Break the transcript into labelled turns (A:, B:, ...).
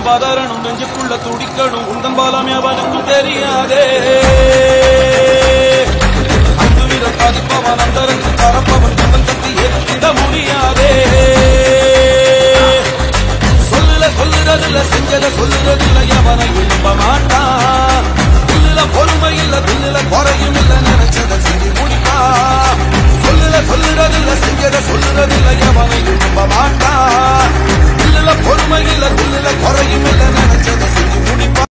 A: பதறணும் பதறணும் நெஞ்சுக்குள்ள துடிக்கணும் உந்தன் பாலம் எவனுக்கும் தெரியாதே ஐந்து வீரர் பதிப்பவன் அந்தரங்கு பரப்பவன் தந்தன் சக்தி ஏற்றிட முடியாதே சொல்லுறதில்ல செஞ்சத சொல்லுறதில்ல எவனை விரும்ப மாட்டான் தில்லுல பொறுமை இல்ல தில்லுல குறையும் இல்ல நினைச்சத செஞ்சு முடிப்பா சொல்லுறதில்ல செஞ்சத சொல்லுறதில்ல எவனை விரும்ப மாட்டான் தில்லுல பொறுமை இல்ல தில்லுல குறை